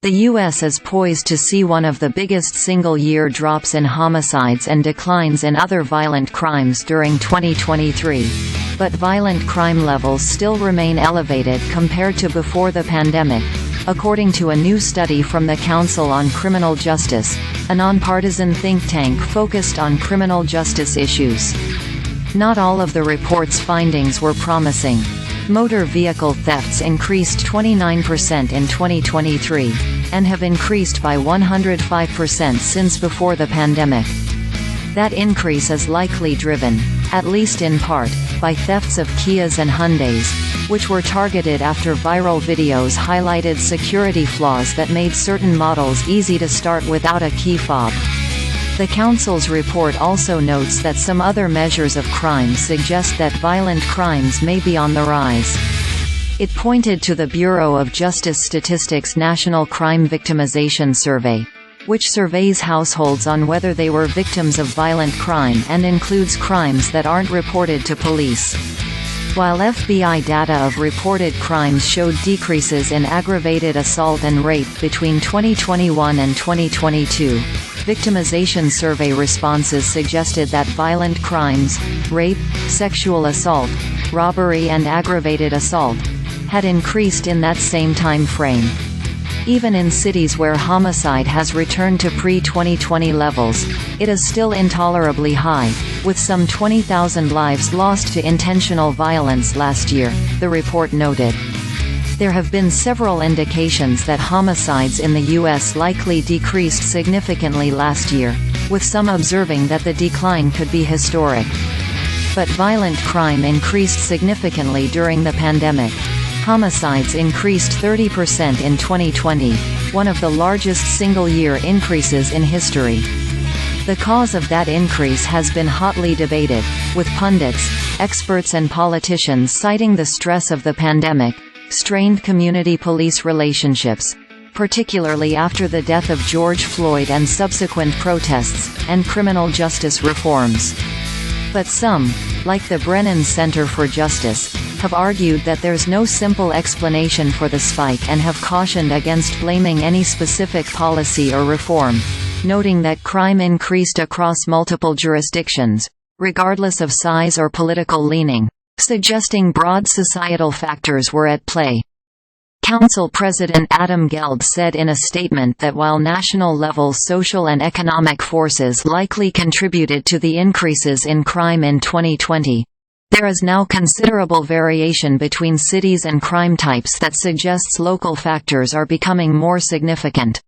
The U.S. is poised to see one of the biggest single-year drops in homicides and declines in other violent crimes during 2023. But violent crime levels still remain elevated compared to before the pandemic, according to a new study from the Council on Criminal Justice, a nonpartisan think tank focused on criminal justice issues. Not all of the report's findings were promising. Motor vehicle thefts increased 29% in 2023, and have increased by 105% since before the pandemic. That increase is likely driven, at least in part, by thefts of Kias and Hyundais, which were targeted after viral videos highlighted security flaws that made certain models easy to start without a key fob. The Council's report also notes that some other measures of crime suggest that violent crimes may be on the rise. It pointed to the Bureau of Justice Statistics' National Crime Victimization Survey, which surveys households on whether they were victims of violent crime and includes crimes that aren't reported to police. While FBI data of reported crimes showed decreases in aggravated assault and rape between 2021 and 2022, Victimization Survey responses suggested that violent crimes, rape, sexual assault, robbery and aggravated assault, had increased in that same time frame. Even in cities where homicide has returned to pre-2020 levels, it is still intolerably high, with some 20,000 lives lost to intentional violence last year, the report noted. There have been several indications that homicides in the U.S. likely decreased significantly last year, with some observing that the decline could be historic. But violent crime increased significantly during the pandemic. Homicides increased 30% in 2020, one of the largest single-year increases in history. The cause of that increase has been hotly debated, with pundits, experts and politicians citing the stress of the pandemic, strained community-police relationships, particularly after the death of George Floyd and subsequent protests, and criminal justice reforms. But some, like the Brennan Center for Justice, have argued that there's no simple explanation for the spike and have cautioned against blaming any specific policy or reform, noting that crime increased across multiple jurisdictions, regardless of size or political leaning, suggesting broad societal factors were at play. Council President Adam Geld said in a statement that while national-level social and economic forces likely contributed to the increases in crime in 2020, there is now considerable variation between cities and crime types that suggests local factors are becoming more significant.